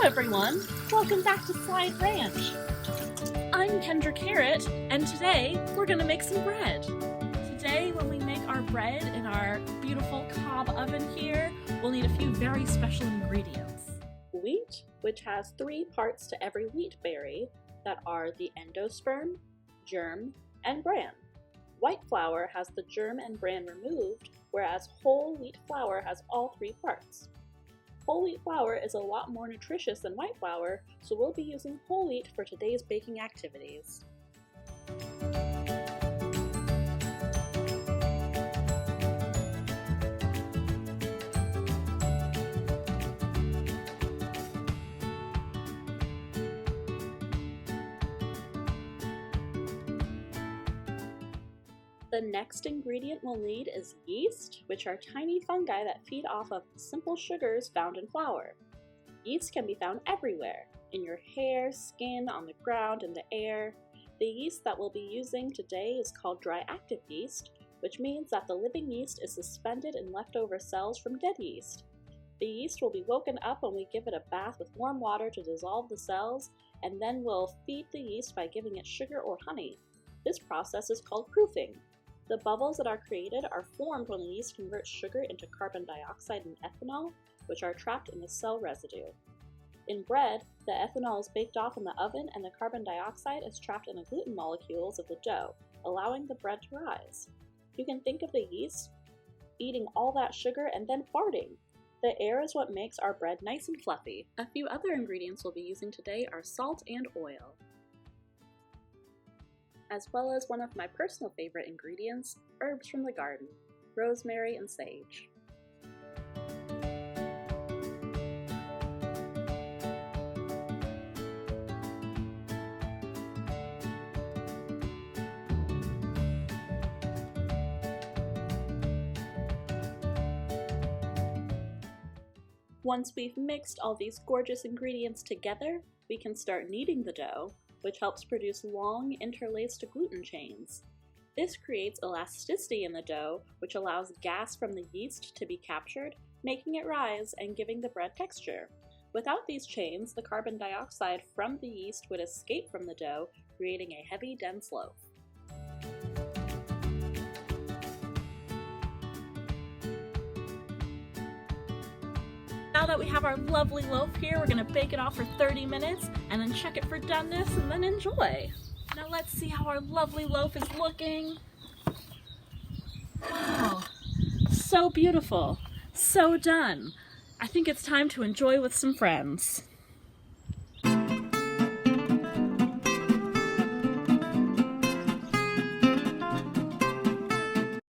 everyone! Welcome back to Slide Ranch! I'm Kendra Carrot, and today we're gonna make some bread. Today, when we make our bread in our beautiful cob oven here, we'll need a few very special ingredients. Wheat, which has 3 parts to every wheat berry that are the endosperm, germ, and bran. White flour has the germ and bran removed, whereas whole wheat flour has all 3 parts. Whole wheat flour is a lot more nutritious than white flour, so we'll be using whole wheat for today's baking activities. The next ingredient we'll need is yeast, which are tiny fungi that feed off of simple sugars found in flour. Yeast can be found everywhere, in your hair, skin, on the ground, in the air. The yeast that we'll be using today is called dry active yeast, which means that the living yeast is suspended in leftover cells from dead yeast. The yeast will be woken up when we give it a bath with warm water to dissolve the cells, and then we'll feed the yeast by giving it sugar or honey. This process is called proofing. The bubbles that are created are formed when the yeast converts sugar into carbon dioxide and ethanol, which are trapped in the cell residue. In bread, the ethanol is baked off in the oven and the carbon dioxide is trapped in the gluten molecules of the dough, allowing the bread to rise. You can think of the yeast eating all that sugar and then farting. The air is what makes our bread nice and fluffy. A few other ingredients we'll be using today are salt and oil, as well as one of my personal favorite ingredients, herbs from the garden, rosemary and sage. Once we've mixed all these gorgeous ingredients together, we can start kneading the dough, which helps produce long, interlaced gluten chains. This creates elasticity in the dough, which allows gas from the yeast to be captured, making it rise and giving the bread texture. Without these chains, the carbon dioxide from the yeast would escape from the dough, creating a heavy, dense loaf. Now that we have our lovely loaf here, we're gonna bake it off for 30 minutes and then check it for doneness and then enjoy. Now let's see how our lovely loaf is looking. Wow, so beautiful, so done. I think it's time to enjoy with some friends.